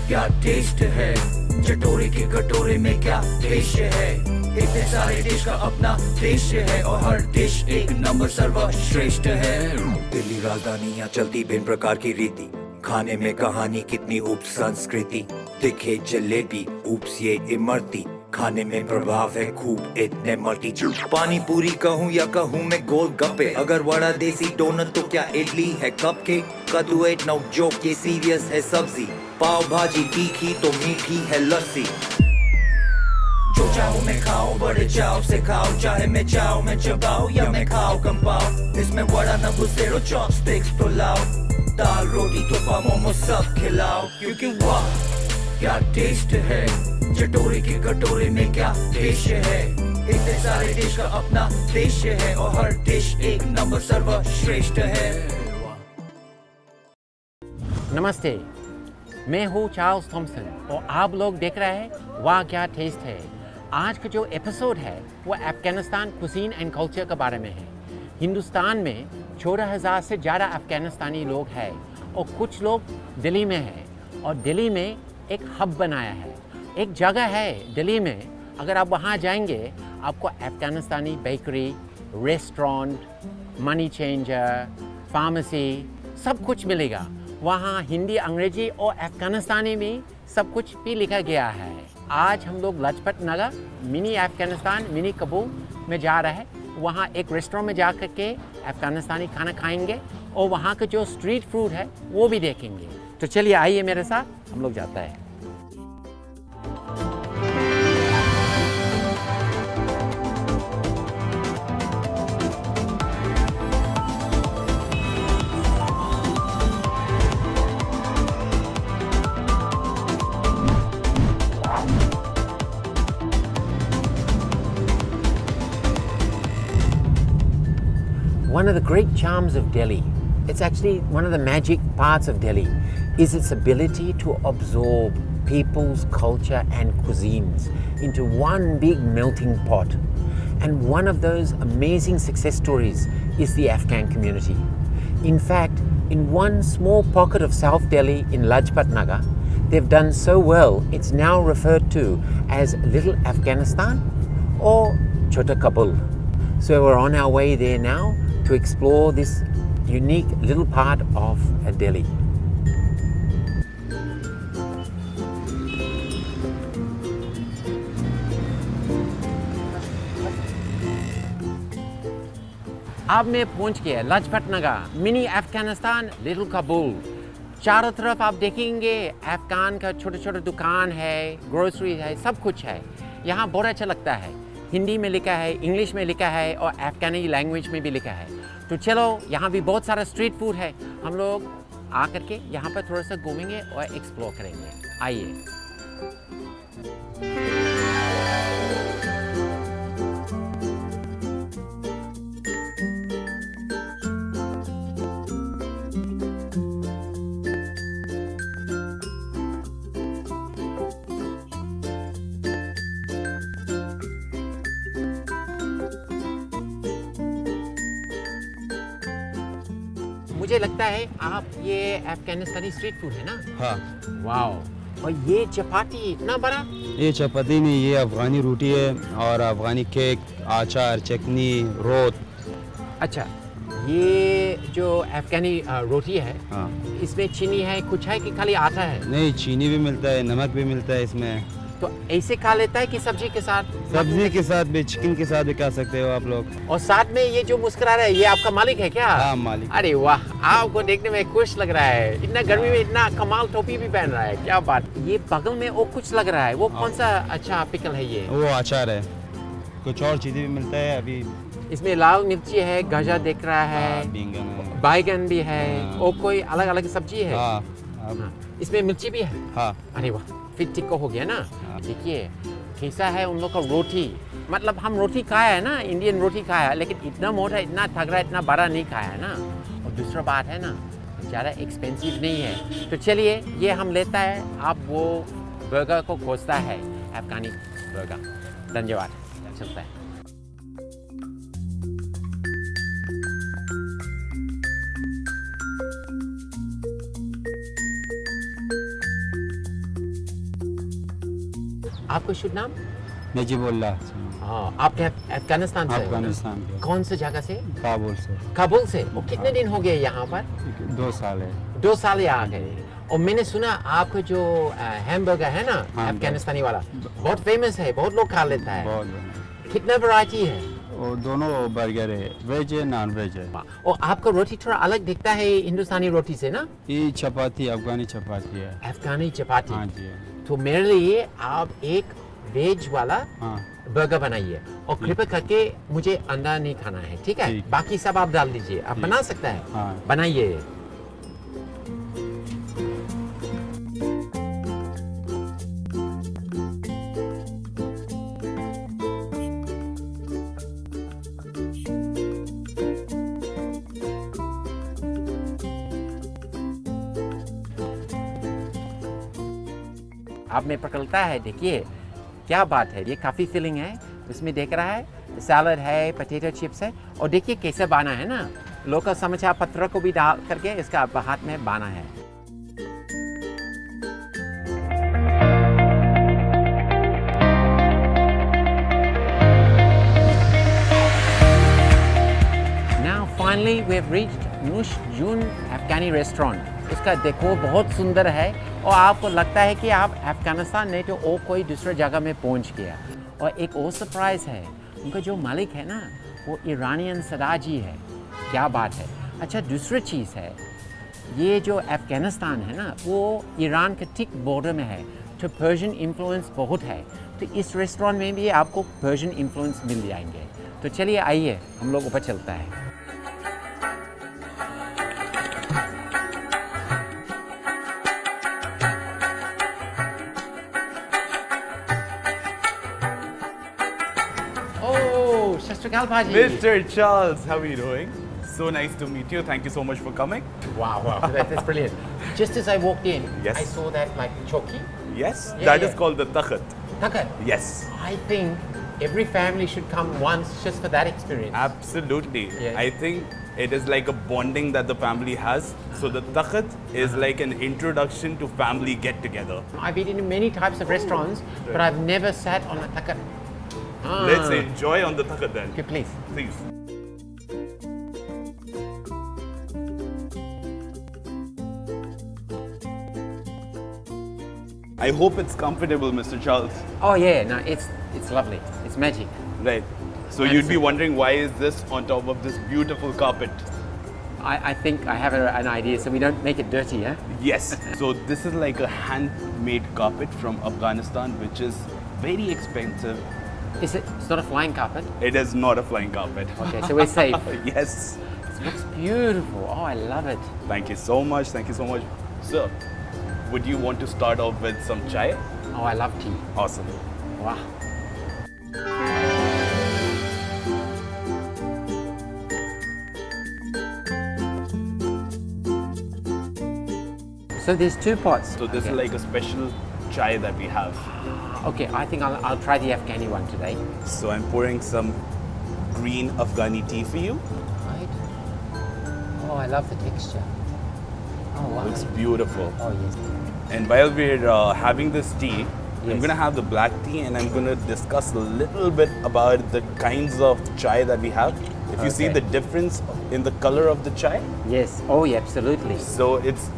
क्या टेस्ट है, चटोरे के कटोरे में क्या देश है। इतने सारे डिश का अपना देश है और हर डिश एक नंबर सर्वश्रेष्ठ है। दिल्ली राजधानी यहाँ चलती भिन्न प्रकार की रीति, खाने में कहानी कितनी उप संस्कृति। दिखे जलेबी उप्स ये इमरती, खाने में प्रभाव है खूब इतने मल्टी। पानी पूरी कहूँ या कहूँ मैं गोल गप्पे, अगर वड़ा देसी डोनट तो क्या इडली है कपकेक। कद्दू एट नो जोक ये सीरियस है सब्जी, पाव भाजी तीखी तो मीठी है लस्सी। जो चाहो मैं खाऊं बड़े चाव से खाओ, चाहे मैं चाव में चबाओ या मैं खाओ कम पाओ। इसमें वड़ा न घुसेरो चॉपस्टिक्स तो लाओ, दाल रोटी थोपा मोमो सब खिलाओ। क्योंकि वाह क्या टेस्ट है, चटोरे के कटोरे में क्या देश है। इतने सारे डिश का अपना देश है और हर डिश एक नंबर सर्वश्रेष्ठ है। नमस्ते, मैं हूँ चार्ल्स थॉमसन और आप लोग देख रहे हैं वाह क्या टेस्ट है। आज का जो एपिसोड है वो अफ़गानिस्तान कुजीन एंड कल्चर के बारे में है। हिंदुस्तान में 14,000 से ज़्यादा अफ़गानिस्तानी लोग हैं और कुछ लोग दिल्ली में हैं और दिल्ली में एक हब बनाया है, एक जगह है दिल्ली में। अगर आप वहाँ जाएंगे आपको Afghanistani bakery, restaurant, money changer, pharmacy सब कुछ मिलेगा। वहाँ हिंदी, अंग्रेजी और अफ़गानिस्तानी में सब कुछ भी लिखा गया है। आज हम लोग लाजपत नगर मिनी अफ़गानिस्तान मिनी कबूल में जा रहे हैं। वहाँ एक रेस्टोरेंट में जा कर के अफ़गानिस्तानी खाना खाएंगे और वहाँ का जो स्ट्रीट फूड है वो भी देखेंगे। तो चलिए आइए मेरे साथ, हम लोग जाते हैं। One of the great charms of Delhi, it's actually one of the magic parts of Delhi, is its ability to absorb people's culture and cuisines into one big melting pot. And one of those amazing success stories is the Afghan community. In fact, in one small pocket of South Delhi in Lajpat Nagar, they've done so well, it's now referred to as Little Afghanistan or Chota Kabul. So we're on our way there now to explore this unique little part of Delhi. अब मैं पहुंच गया Lajpat Nagar mini Afghanistan little Kabul. चारों तरफ आप देखेंगे अफ़गान का छोटे छोटे दुकान है, ग्रोसरी है, सब कुछ है। यहाँ बहुत अच्छा लगता है। हिंदी में लिखा है, इंग्लिश में लिखा है और अफ़गानी लैंग्वेज में भी लिखा है। तो चलो, यहाँ भी बहुत सारा स्ट्रीट फूड है। हम लोग आकर के यहाँ पर थोड़ा सा घूमेंगे और एक्सप्लोर करेंगे। आइए। मुझे लगता है आप ये अफ़गानिस्तानी स्ट्रीट फूड है ना? हाँ। वाओ। और ये चपाती इतना बड़ा? ये चपाती नहीं, ये अफ़गानी रोटी है और अफ़गानी केक, अचार, चटनी, रोट। अच्छा, ये जो अफ़गानी रोटी है, हाँ। इसमें चीनी है कुछ है कि खाली आटा है? नहीं, चीनी भी मिलता है, नमक भी मिलता है इसमें। तो ऐसे खा लेता है कि सब्जी के साथ? सब्जी के साथ भी, चिकन के साथ भी खा सकते हो आप लोग। और साथ में ये जो मुस्कुरा रहा है, ये आपका मालिक है क्या? हाँ, मालिक। अरे वाह, आपको देखने में खुश लग रहा है। इतना गर्मी में इतना कमाल टोपी भी पहन रहा है, क्या बात। ये बगल में वो कुछ लग रहा है, वो कौन सा अच्छा पिकल है ये? वो अचार है। कुछ और चीज़ें भी मिलता है अभी। इसमें लाल मिर्ची है, गाजर दिख रहा है, बैंगन है, बैगन भी है और कोई अलग अलग सब्जी है। हाँ। इसमें मिर्ची भी है। हाँ। अरे वाह, फिर टिक्को हो गया ना। देखिए कैसा है उन लोग का रोटी। मतलब हम रोटी खाया है ना, इंडियन रोटी खाया है, लेकिन इतना मोटा, इतना तगड़ा, इतना बड़ा नहीं खाया है ना। और दूसरा बात है ना, ज़्यादा एक्सपेंसिव नहीं है। तो चलिए, ये हम लेता है। आप वो बर्गर को खोजता है, अफ़गानी बर्गर। धन्यवाद, चलता है। आपको शुभ नाम? नजीबुल्लाह हाँ, आप क्या अफगानिस्तान से हो ना? अफगानिस्तान के कौन सी जगह से? काबुल से काबुल से। और कितने दिन हो गए यहाँ पर? 2 साल है 2 साल ही आ गए। और मैंने सुना आपको जो हैमबर्गर है ना, हाँ, अफगानिस्तानी वाला, बहुत फेमस है, बहुत लोग खा लेता है। बहुत बढ़िया। कितना वैरायटी है? वो दोनों बर्गर है, वेज है नॉन वेज है। और आपका रोटी थोड़ा अलग दिखता है हिंदुस्तानी रोटी से ना? ये चपाती अफगानी चपाती है। अफगानी चपाती। हाँ जी तो मेरे लिए आप एक वेज वाला हाँ बर्गर बनाइए और कृपया करके मुझे अंडा नहीं खाना है, ठीक है? ठीक। बाकी सब आप डाल दीजिए। आप बना सकता है? हाँ। बनाइए। आप में पकड़ता है, देखिए क्या बात है, ये काफ़ी फिलिंग है। इसमें देख रहा है सैलड है, पोटैटो चिप्स है, और देखिए कैसे बना है ना, लोकल समाचार पत्र को भी डाल करके इसका हाथ में बना है। Now finally we have reached Nush Jun Afghani restaurant. उसका देखो बहुत सुंदर है और आपको लगता है कि आप अफगानिस्तान नहीं तो और कोई दूसरे जगह में पहुंच गया। और एक और सरप्राइज है, उनका जो मालिक है ना वो ईरानियन सदाजी है। क्या बात है। अच्छा, दूसरी चीज़ है, ये जो अफगानिस्तान है ना वो ईरान के ठीक बॉर्डर में है, तो पर्शियन इन्फ्लुएंस बहुत है। तो इस रेस्टोरेंट में भी आपको पर्शियन इन्फ्लुएंस मिल जाएंगे। तो चलिए आइए हम लोग ऊपर चलता है। Sat Sri Akal, Bhaji. Mr. Charles, how are you doing? So nice to meet you. Thank you so much for coming. Wow, that's brilliant. Just as I walked in, Yes. I saw that like choki. Yes, Yeah, that is yeah. called the takhat. Takat. Yes, I think every family should come once just for that experience. absolutely. Yes. I think it is like a bonding that the family has. So the takhat is like an introduction to family get together. I've eaten in many types of restaurants, but I've never sat on a takat. Let's enjoy on the takhat then. Okay, please. Please. I hope it's comfortable, Mr. Charles. Oh yeah, no, it's lovely. It's magic. Right. So And you'd be so- wondering why is this on top of this beautiful carpet? I think I have an idea, so we don't make it dirty, huh? Yes. So this is like a handmade carpet from Afghanistan, which is very expensive. Is it? It's not a flying carpet. It is not a flying carpet. Okay, so we're safe. Yes. It looks beautiful. Oh, I love it. Thank you so much. Thank you so much. Sir, would you want to start off with some chai? Oh, I love tea. Awesome. Wow. So there's 2 pots. So this Okay. is like a special chai that we have. Okay, I think I'll try the Afghani one today. So I'm pouring some green Afghani tea for you. Right. Oh, I love the texture. Oh, wow. Looks beautiful. Oh, yes. And while we're having this tea, I'm Yes. gonna have the black tea and I'm gonna discuss a little bit about the kinds of chai that we have. If you see Okay. the difference in the color of the chai, Yes. Oh, yeah, absolutely. so it's,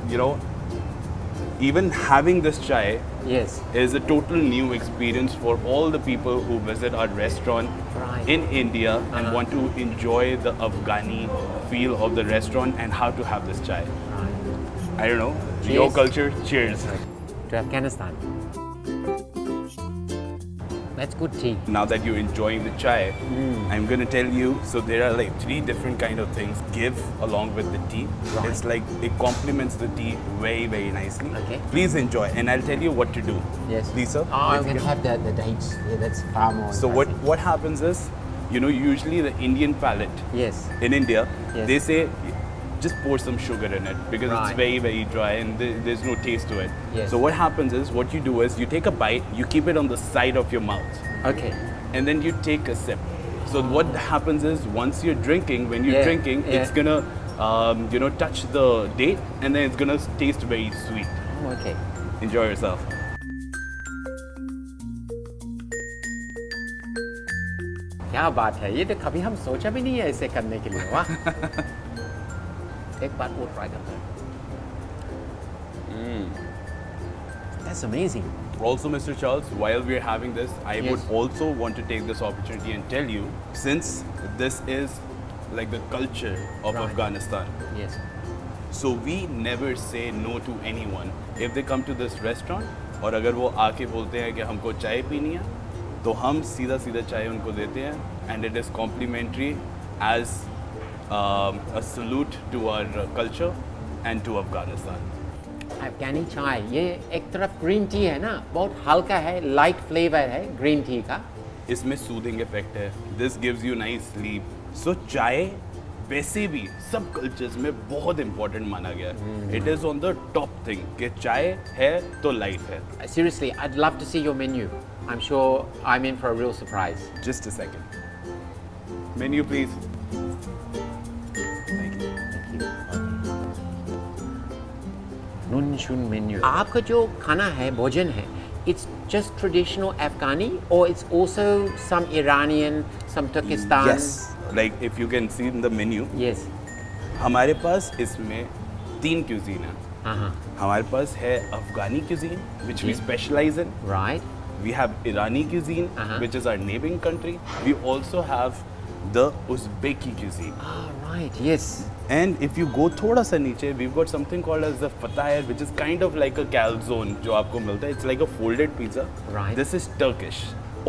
even having this chai Yes. is a total new experience for all the people who visit our restaurant Right. in India and want to enjoy the Afghani feel of the restaurant and how to have this chai. Right. I don't know, your Cheers. culture, cheers. To Afghanistan. That's good tea. Now that you're enjoying the chai, I'm gonna tell you, so there are like 3 different kind of things give along with the tea. Right. It's like, it complements the tea very, very nicely. Okay. Please enjoy, and I'll tell you what to do. Yes. Please, sir. Oh, if I'm you going to can- have the dates. Yeah, that's far more. So what happens is, usually the Indian palate Yes. in India, Yes. they say, just pour some sugar in it because Right. it's very, very dry and there's no taste to it. Yes. So what happens is, what you do is, you take a bite, you keep it on the side of your mouth. Okay. And then you take a sip. So what happens is, once you're drinking, when you're Yeah, drinking, yeah. it's gonna, touch the date, and then it's gonna taste very sweet. Oh, okay. Enjoy yourself. क्या बात है, ये तो कभी हम सोचा भी नहीं है ऐसे करने के लिए। वाह। एक बार वो ट्राई करते हैं। That's amazing. Also, Mr. Charles, while we're having this, I Yes. would also want to take this opportunity and tell you, since this is like the culture of Right. Afghanistan, Yes. so we never say no to anyone if they come to this restaurant। और अगर वो आके बोलते हैं कि हमको चाय पीनी है, तो हम सीधा सीधा चाय उनको देते हैं, and it is complimentary as a salute to our culture and to Afghanistan। अफगानी चाय, ये एक तरफ ग्रीन टी है ना, बहुत हल्का है, लाइट फ्लेवर है ग्रीन टी का। इसमें सूदिंग इफेक्ट है, this gives you nice sleep. So चाय वैसे भी सब कल्चर्स में बहुत इंपॉर्टेंट माना गया है। It is on the top thing कि चाय है तो लाइफ है। Seriously, I'd love to see your menu. I'm sure I'm in for a real surprise. Just a second, menu please. Thank you. नून शुन मेन्यू। आपका जो खाना है, भोजन है, it's just traditional Afghani or it's also some Iranian, some Turkestan? Yes, like if you can see in the menu, Yes. हमारे पास इसमें 3 क्यूजीन है। Uh-huh. हमारे पास है अफगानी क्यूजीन which we जी। specialize in। Right. We have Irani cuisine, Uh-huh. which is our neighboring country. We also have the Uzbeki cuisine. Ah, right. Yes. And if you go thoda sa niche, we've got something called as the fatayr, which is kind of like a calzone, जो आपको मिलता है. It's like a folded pizza. Right. This is Turkish.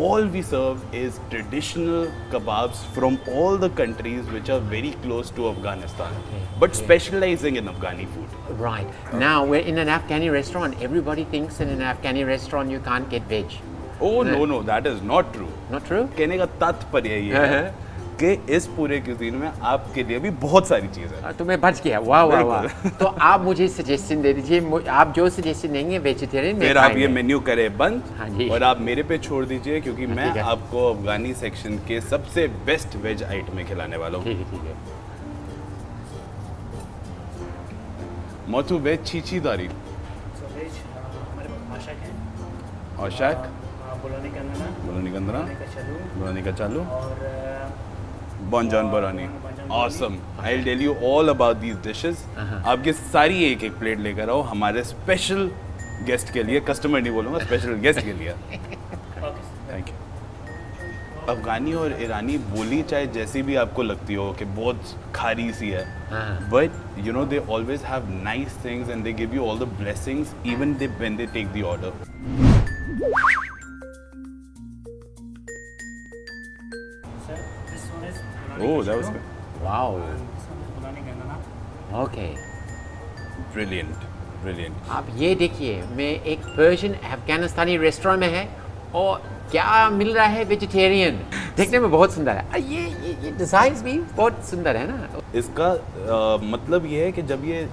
All we serve is traditional kebabs from all the countries which are very close to Afghanistan, Okay, but okay. specializing in Afghani food. Right. Now we're in an Afghani restaurant. Everybody thinks in an Afghani restaurant you can't get veg. Oh no, that is not true. Not true? कहने का तात्पर्य ये है कि इस पूरे cuisine में आपके लिए भी बहुत सारी चीज़ है। तो मैं बच गया। वाह वाह वाह। बिल्कुल। तो आप मुझे सजेशन दे दीजिए, आप जो सजेशन देंगे वेजिटेरियन में फिर आप ये खाएंगे। मेन्यू करें बंद। हाँ जी। और आप मेरे पे छोड़ दीजिए, क्योंकि हाँ, मैं ठीक है। आपको अफगानी सेक्शन के सबसे बेस्ट वेज आइटमें खिलाने वाला हूँ। ठीक है, ठीक है। मोतू वेज चीची दारी So veg, हमारे पास माशक है, और शाक बोलोनी का नाना, बोलोनी कंदरा बोलोनी का चलू बोलोनी का चालू और बॉन्जॉन बोरानी। बॉन्जॉन awesome. I will tell you all about these dishes. आपके सारी एक एक प्लेट लेकर आओ हमारे स्पेशल गेस्ट के लिए। कस्टमर नहीं बोलूँगा, स्पेशल गेस्ट के लिए। Okay thank you. अफगानी और ईरानी बोली चाहे जैसी भी आपको लगती हो कि बहुत खारी सी है, हाँ। But you know they always have nice things and they give you all the blessings even they when they take the order. Sir, this one is oh that was wow. this one is बोलोनी का नाना। Okay. Brilliant brilliant. आप ये देखिए, मैं एक Persian अफगानिस्तानी restaurant में है और क्या मिल रहा है, वेजिटेरियन। देखने में बहुत सुंदर है। ये डिजाइन भी बहुत सुंदर है ना। इसका मतलब ये है कि जब ये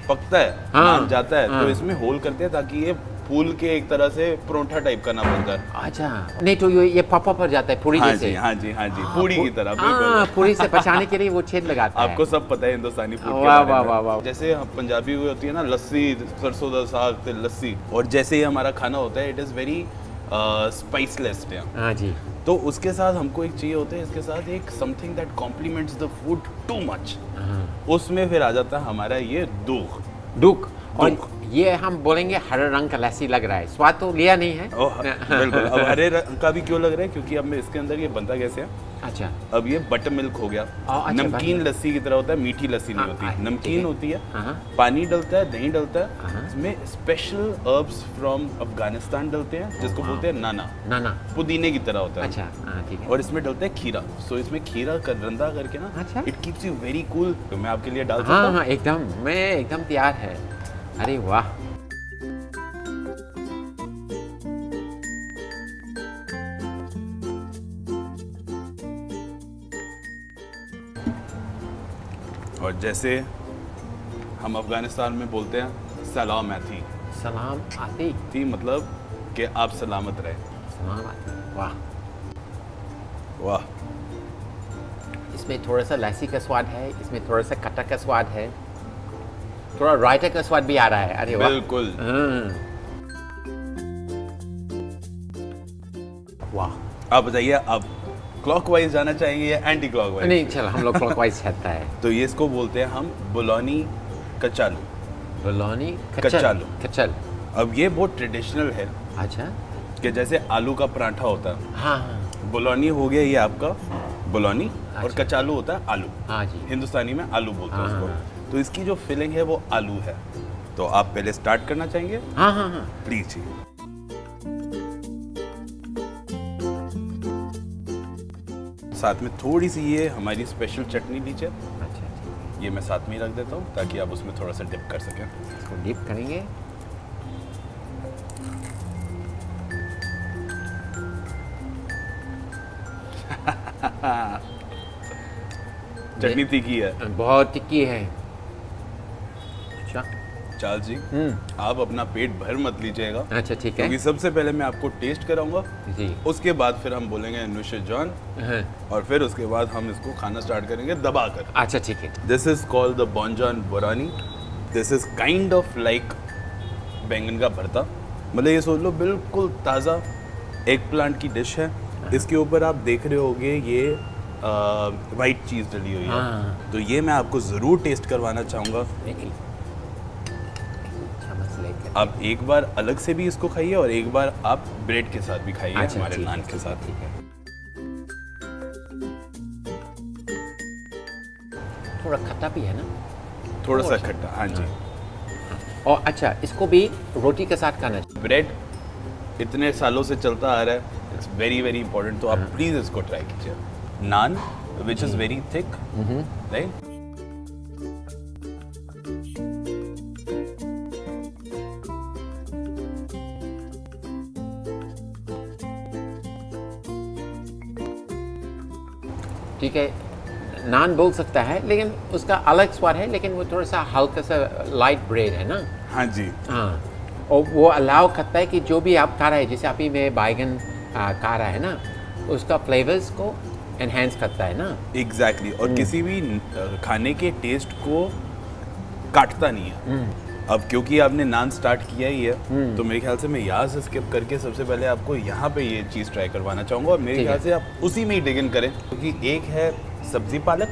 पकता है, हाँ, नान जाता है, हाँ। तो इसमें होल करते हैं ताकि ये फूल के एक तरह से परोठा टाइप का ना बन जाए। अच्छा, नहीं तो ये पॉपअप पर जाता है पूरी हाँ जैसे। जी हाँ जी हाँ जी, पूड़ी की तरह हाँ, बिल्कुल। पूरी से बचाने के लिए वो छेद लगाता है। आपको सब पता है हिंदुस्तानी फूड के वाह, बारे वाह, में। वाह, वाह। जैसे हम पंजाबी हुई होती है ना लस्सी, सरसों दा साग ते लस्सी, और जैसे ही हमारा खाना होता है इट इज़ वेरी स्पाइसलेस। हाँ जी। तो उसके साथ हमको एक चाहिए होता है, इसके साथ एक something that compliments the food too much. उसमें फिर आ जाता है हमारा ये दूध। दुख। और दुख। ये हम बोलेंगे हरे रंग का लस्सी लग रहा है, स्वाद तो लिया नहीं है। ओह, बिल्कुल। अब हरे रंग का भी क्यों लग रहा है, क्योंकि अब मैं इसके अंदर ये बनता कैसे है, अच्छा। अब ये बटर मिल्क हो गया। अच्छा, नमकीन बटर। लस्सी की तरह होता है, मीठी लस्सी नहीं हाँ, होती, हाँ, ठीक नमकीन है। होती है। हाँ। पानी डलता है, दही डलता है, हाँ। इसमें स्पेशल हर्ब्स फ्रॉम अफगानिस्तान डलते हैं जिसको बोलते हैं नाना, ना। पुदीने की तरह होता है। अच्छा, हाँ ठीक है। और इसमें डलता है खीरा। सो इसमें खीरा का रंधा करके ना, अच्छा। It keeps you very cool. तो मैं आपके लिए डाल सकता हाँ हूँ? हाँ, एकदम, मैं एकदम तैयार है। अरे वाह। और जैसे हम अफगानिस्तान में बोलते हैं सलाम थी सलाम आती। थी, मतलब कि आप सलामत रहे। सलाम आती। वाह। वाह। इसमें थोड़ा सा लस्सी का स्वाद है, इसमें थोड़ा सा खट्टा का स्वाद है, थोड़ा रायता का स्वाद भी आ रहा है। अरे वाह। बिल्कुल। वाह। आप बताइए अब क्लॉकवाइज जाना चाहेंगे या एंटी क्लॉकवाइज? नहीं चल हम लोग क्लॉकवाइज चलता है। तो ये इसको बोलते हैं हम बुलोनी कचालू। बलौनी कचालू। कचल। अब ये बहुत ट्रेडिशनल है अच्छा। कि जैसे आलू का पराठा होता है, हाँ हाँ बुलोनी हो गया ये आपका बुलोनी, और अच्छा। कचालू होता है आलू। हाँ जी। हिंदुस्तानी में आलू बोलते हैं हाँ, हाँ। उसको। तो इसकी जो फिलिंग है वो आलू है। तो आप पहले स्टार्ट करना चाहेंगे? हाँ हाँ हाँ। प्लीज जी। साथ में थोड़ी सी ये हमारी स्पेशल चटनी लीजिए, अच्छा ठीक है, ये मैं साथ में ही रख देता हूँ ताकि आप उसमें थोड़ा सा डिप कर सकें। इसको डिप करेंगे। चटनी तीखी है। बहुत तिक्की है। अच्छा। चार्ल्स जी, आप अपना पेट भर मत लीजिएगा, अच्छा ठीक है। क्योंकि सबसे पहले मैं आपको टेस्ट कराऊंगा, जी। उसके बाद फिर हम बोलेंगे नुशे जॉन, हाँ, और फिर उसके बाद हम इसको खाना स्टार्ट करेंगे दबाकर। अच्छा ठीक है। दिस इज कॉल्ड द बॉन्जॉन बोरानी। This is kind of like बैंगन का भरता। मतलब ये सोच लो बिल्कुल ताज़ा एग प्लांट की डिश है। इसके ऊपर आप देख रहे होगे ये वाइट चीज़ डली हुई है। हाँ। तो ये मैं आपको ज़रूर टेस्ट करवाना चाहूँगा। चम्मच लेकर। आप एक बार अलग से भी इसको खाइए और एक बार आप ब्रेड के साथ भी खाइए, अच्छा, हमारे ठीक है, नान के साथ। ठीक है। थोड़ा खट्टा भी है ना? थोड़ा सा खट्टा, हाँ जी। और अच्छा इसको भी रोटी के साथ खाना चाहिए। ब्रेड इतने सालों से चलता आ रहा है, इट्स वेरी वेरी इंपॉर्टेंट। तो आप प्लीज़ इसको ट्राई कीजिए। Naan which is very thick, right? ठीक है, नान बोल सकता है लेकिन उसका अलग स्वाद है, लेकिन वो थोड़ा सा हल्का सा लाइट ब्रेड है ना। हाँ जी। हाँ, और वो अलाउ करता है कि जो भी आप खा रहे हैं, जैसे अभी मैं बैगन खा रहा है ना, उसका फ्लेवर्स को एनहेंस करता है ना। एग्जैक्टली और किसी भी खाने के टेस्ट को काटता नहीं है। अब क्योंकि आपने नान स्टार्ट किया ही है, तो मेरे ख्याल से मैं यहाँ से स्किप करके सबसे पहले आपको यहाँ पे ये चीज़ ट्राई करवाना चाहूँगा, और मेरे ठीक है। ख्याल से आप उसी में ही डिग इन करें, क्योंकि एक है सब्जी पालक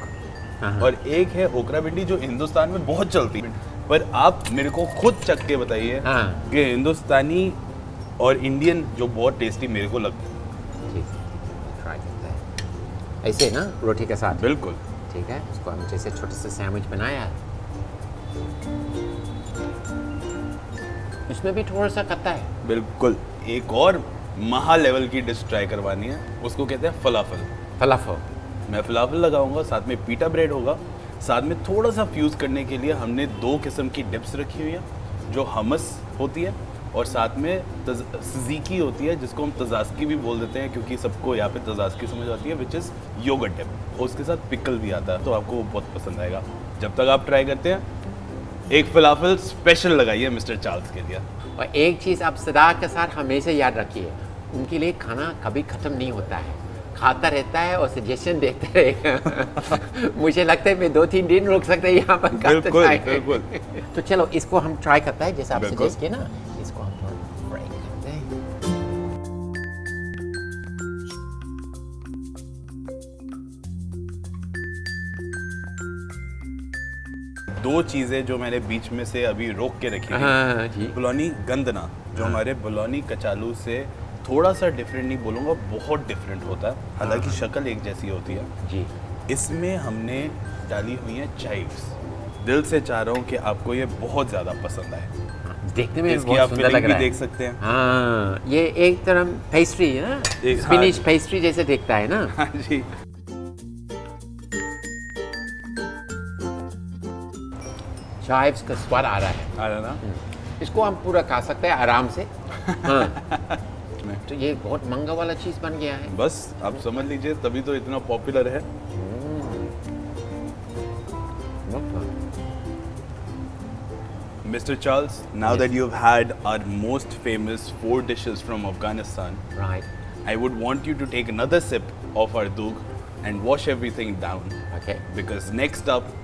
हाँ। और एक है ओकरा भिंडी, जो हिंदुस्तान में बहुत चलती है। पर आप मेरे को खुद चख के बताइए हाँ। कि हिंदुस्तानी और इंडियन जो बहुत टेस्टी मेरे को लगता है। ठीक है, ट्राई करते हैं ऐसे ना रोटी के साथ। बिल्कुल। ठीक है, उसको हम जैसे छोटे से सैंडविच बनाया है, उसमें भी थोड़ा सा खट्टा है। बिल्कुल। एक और महा लेवल की डिश ट्राई करवानी है, उसको कहते हैं फलाफल। फलाफल। मैं फलाफल लगाऊंगा, साथ में पीटा ब्रेड होगा, साथ में थोड़ा सा फ्यूज़ करने के लिए हमने 2 किस्म की डिप्स रखी हुई है, जो हमस होती है और साथ में तज़ीकी होती है, जिसको हम तजास्की भी बोल देते हैं, क्योंकि सबको यहाँ पे तजास्की समझ आती है, विच इज़ योगर्ट डिप। और उसके साथ पिकल भी आता है, तो आपको वो बहुत पसंद आएगा। जब तक आप ट्राई करते हैं, एक फलाफल स्पेशल लगाइए मिस्टर चार्ल्स के लिए। और एक चीज़ आप सदा के साथ हमेशा याद रखिए, उनके लिए खाना कभी ख़त्म नहीं होता है, खाता रहता है और सजेशन देता रहेगा। मुझे लगता है मैं 2-3 दिन रुक सकते हैं यहाँ पर खाते बिल्कुल, खाए। बिल्कुल। तो चलो इसको हम ट्राई करते हैं, जैसे आप बिल्कुल। सजेस्ट किए ना, इसको हम थोड़ा फ्राई करते हैं। दो चीज़ें जो मैंने बीच में से अभी रोक के रखी थी। हाँ जी। बुलोनी गंदना, जो हमारे बुलोनी कचालू से थोड़ा सा डिफरेंट नहीं बोलूँगा, बहुत डिफरेंट होता है, हालांकि शक्ल एक जैसी होती है। जी। इसमें हमने डाली हुई हैं चाइव्स। दिल से चाह रहा हूँ कि आपको ये बहुत ज़्यादा पसंद आए। देखने में इसकी बहुत आप सुंदर फिलिंग लग भी रहा है। देख सकते हैं। हाँ, ये एक तरह पेस्ट्री है ना, एक- स्पिनिच हाँ। पेस्ट्री जैसे दिखता है ना। हाँ जी। चाइव्स का स्वाद आ रहा है। आ रहा ना? इसको हम पूरा खा सकते हैं आराम से। हाँ। तो ये बहुत महंगा वाला चीज़ बन गया है। बस आप समझ लीजिए, तभी तो इतना पॉपुलर है। Mr. Charles, now Yes. that you've had our most famous 4 dishes from Afghanistan, Right. I would want you to take another sip of our doogh and wash everything down. Okay. Because next up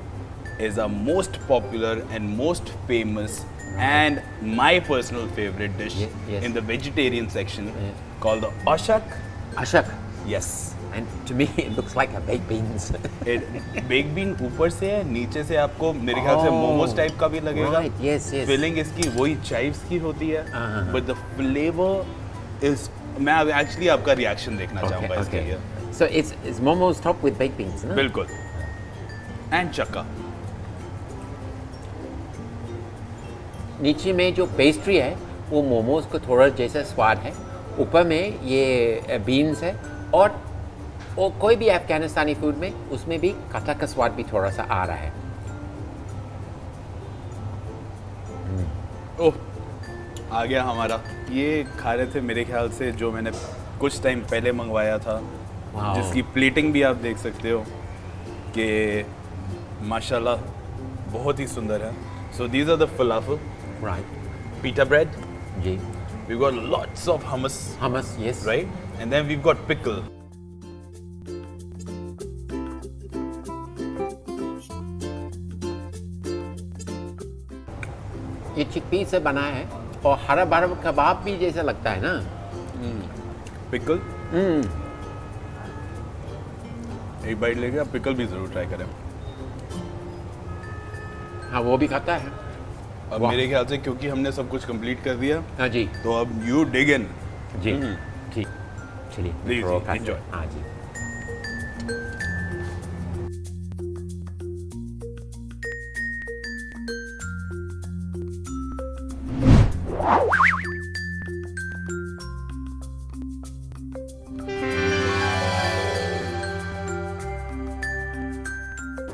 is our most popular and most famous and my personal favorite dish Yes. in the vegetarian section Yes. called the ashak. Ashok. Yes. And to me, it looks like a baked beans. Bake bean ऊपर से है, नीचे से आपको मेरे ख्याल से Oh, momos type का भी लगेगा। right, yes, yes. फिलिंग इसकी वही चाइव्स की होती है, हाँ। बट द फ्लेवर इज, मैं एक्चुअली आपका रिएक्शन देखना चाहूँगा इसके लिए। So it's momos topped with baked beans, no? बिल्कुल। एंड चक्का। नीचे में जो पेस्ट्री है वो मोमोज को थोड़ा जैसा स्वाद है, ऊपर में ये बीन्स है, और कोई भी अफगानिस्तानी फूड में उसमें भी कटा का स्वाद भी थोड़ा सा आ रहा है। ओह, आ गया हमारा। ये खा रहे थे मेरे ख्याल से जो मैंने कुछ टाइम पहले मंगवाया था, Wow. जिसकी प्लेटिंग भी आप देख सकते हो कि माशाल्लाह बहुत ही सुंदर है। So these are the falafel, Right. pita bread, जी। we've got lots of hummus, Hummus, yes. right? And then we've got pickle. ये चिकपी से बना है और हरा भरा कबाब भी जैसा लगता है ना। पिकल, एक बाइट लेके आप पिकल भी ज़रूर ट्राई करें। हाँ, वो भी खाता है। अब वाह। मेरे ख्याल से क्योंकि हमने सब कुछ कंप्लीट कर दिया, हाँ जी, तो अब यू डिग इन। जी, ठीक। चलिए, जी, थोड़ा जी, खाते enjoy. हैं। हाँ जी।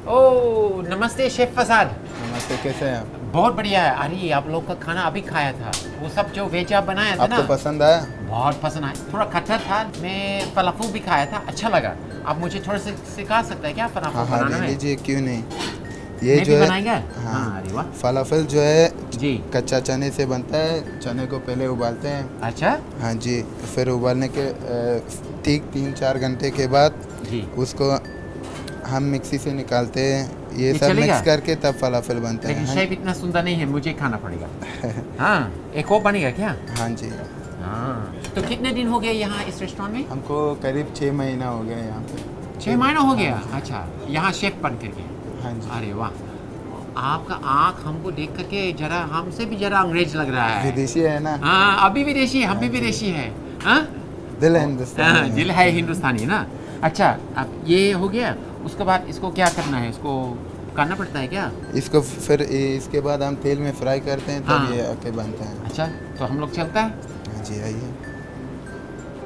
ओह, नमस्ते शेफ फसाद। नमस्ते, कैसे हैं आप? बहुत बढ़िया है। अरे, आप लोग का खाना अभी खाया था, वो सब जो वेज आप बनाया था ना, आपको पसंद आया? बहुत पसंद आया। थोड़ा खट्टा था, मैं फलाफल भी खाया था, अच्छा लगा। आप मुझे थोड़ा सा सिखा सकते हैं क्या फलाफल हाँ हाँ, बनाना ले में? लीजिए, क्यों नहीं। ये मैं जो भी है, बनाएंगे? हाँ, हाँ, अरे वाह। फलाफल जो है जी। कच्चा चने से बनता है। चने को पहले उबालते हैं। अच्छा हाँ जी, फिर उबालने के ठीक 3-4 घंटे के बाद जी। उसको हम मिक्सी से निकालते हैं। ये सब चलेगा? मिक्स करके तब फलाफल बनते लेकिन हैं। शेफ इतना सुंदर नहीं है, मुझे खाना पड़ेगा। हाँ, एक और बनेगा क्या? हाँ जी, हाँ। तो कितने दिन हो गए यहाँ इस रेस्टोरेंट में? हमको करीब 6 महीना हो गया यहाँ पे। 6 महीना हो गया। अच्छा, यहाँ शेफ बन करके। हाँ जी, अरे वाह, आपका आँख हमको देख करके जरा हमसे भी जरा अंग्रेज लग रहा है। विदेशी है ना। हाँ, अभी विदेशी है, हम भी विदेशी है। हाँ, दिल है हिंदुस्तान हाँ, में। दिल है हिंदुस्तानी ना। अच्छा, अब ये हो गया, उसके बाद इसको क्या करना है? इसको करना पड़ता है क्या? इसको फिर इसके बाद हम तेल में फ्राई करते हैं, तब हाँ। ये आके बनते हैं। अच्छा, तो हम लोग चलता है। हाँ जी, आइए।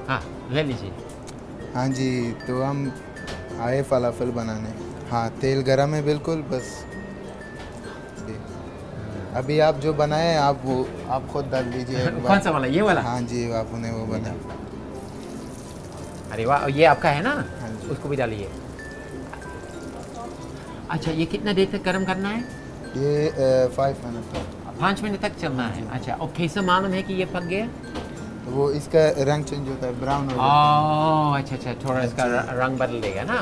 हाँ, ले लीजिए। हाँ जी, तो हम आए फलाफल बनाने। हाँ, तेल गरम है बिल्कुल, बस जी। अभी आप जो बनाए आप खुद डाल दीजिए एक बार। कौन सा वाला? ये वाला? हाँ जी, आपने वो बनाया। अरे वाह, ये आपका है ना? हाँ जी। उसको भी डालिए। अच्छा, ये कितना देर तक गर्म करना है? ये 5 मिनट तक। 5 मिनट तक चलना है। अच्छा, और कैसे मालूम है कि ये पक गया? तो वो इसका रंग चेंज होता है, ब्राउन हो जाता ओह, अच्छा अच्छा, थोड़ा इसका रंग बदल देगा ना। है।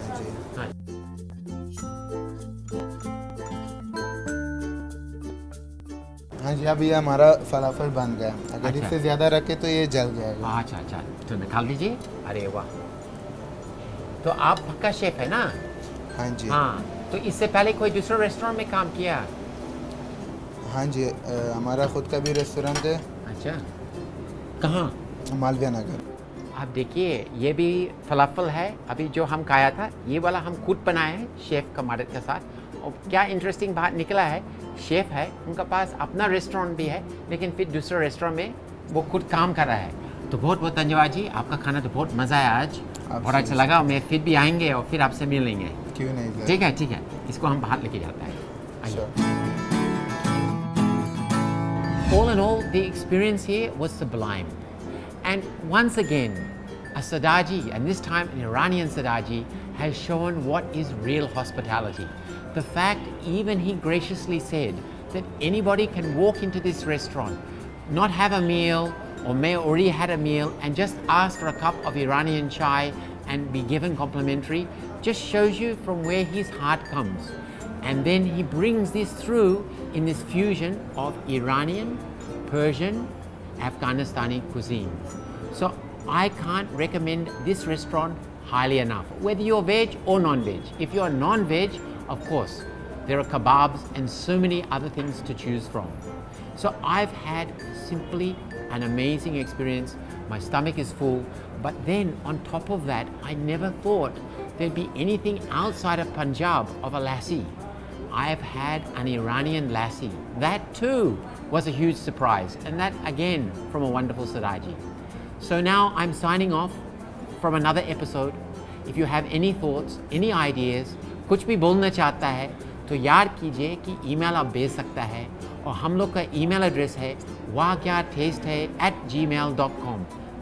हाँ जी। हाँ। हाँ जी, अभी हमारा फलाफल बन गया। अगर अच्छा। इससे ज़्यादा रखे तो ये जल जाएगा। अच्छा अच्छा, तो निकाल दीजिए। अरे वाह, तो आप पक्का शेफ है ना? हाँ जी। हाँ, तो इससे पहले कोई दूसरा रेस्टोरेंट में काम किया? हाँ जी, हमारा खुद का भी रेस्टोरेंट है, अच्छा, कहाँ? मालवीय नगर। आप देखिए, ये भी फलाफल है, अभी जो हम खाया था, ये वाला हम खुद बनाए हैं शेफ़ का मदद के साथ। और क्या इंटरेस्टिंग बात निकला है, शेफ़ है, उनका पास अपना रेस्टोरेंट भी है, लेकिन फिर दूसरे रेस्टोरेंट में वो खुद काम कर रहा है। तो बहुत बहुत धन्यवाद जी, आपका खाना तो बहुत मज़ा आया आज, बहुत अच्छा लगा। मैं फिर भी आएंगे और फिर आपसे मिलेंगे। क्यों नहीं सर? ठीक है ठीक है, इसको हम बाहर लेके जाते हैं। आइए। Sure. All in all, the experience here was sublime. And once again, a Sadaji, and this time an Iranian Sadaji, has shown what is real hospitality. The fact even he graciously said that anybody can walk into this restaurant, not have a meal, or may already had a meal, and just ask for a cup of Iranian chai and be given complimentary, just shows you from where his heart comes. And then he brings this through in this fusion of Iranian, Persian, Afghanistani cuisine. So I can't recommend this restaurant highly enough, whether you're veg or non-veg. If you're non-veg, of course, there are kebabs and so many other things to choose from. So I've had simply an amazing experience. My stomach is full, but then on top of that, I never thought there'd be anything outside of Punjab of a lassi. I've had an Iranian lassi. That too was a huge surprise, and that again from a wonderful Siraji. So now I'm signing off from another episode. If you have any thoughts, any ideas, कुछ भी बोलना चाहता है तो याद कीजिए कि email आप भेज सकता है और हम लोग का ईमेल एड्रेस है wahkyatasthai@gmail.com।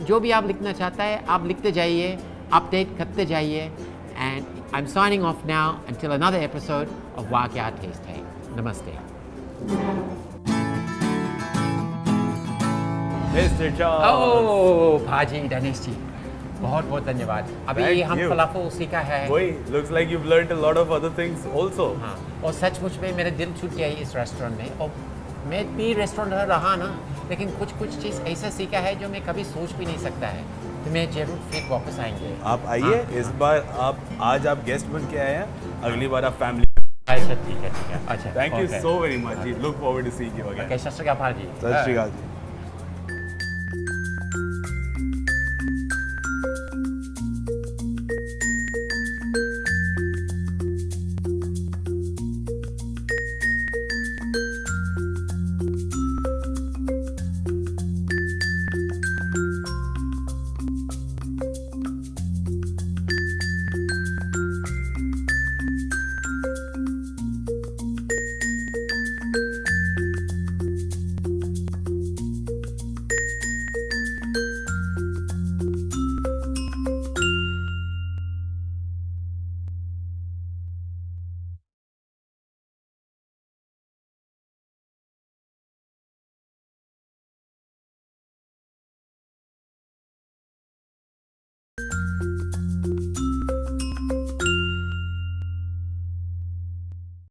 जो भी आप लिखना चाहता है आप लिखते जाइए, अपडेट करते जाइए। And I am signing off now until another episode of Wah Kya Taste Hai। Namaste। Mr. Charles. ओह भाजी गणेश जी, बहुत बहुत धन्यवाद। अभी Thank हम you. फलाफल सीखा है। Wait, looks like you've learned a lot of other things also. हाँ, और सचमुच में मेरा दिल छूट गया है इस रेस्टोरेंट में। और मैं भी रेस्टोरेंट रहा ना, लेकिन कुछ चीज़ ऐसा सीखा है जो मैं कभी सोच भी नहीं सकता है। तो मैं जरूर फिर वापस आएंगे। आप आइए, हाँ, इस हाँ। बार आज आप गेस्ट बन के आए हैं, अगली बार आप फैमिली। अच्छा ठीक है अच्छा। Thank you okay. so very much. Look forward to seeing you again. Okay, सत श्री अकाल जी। सत श्री अकाल जी।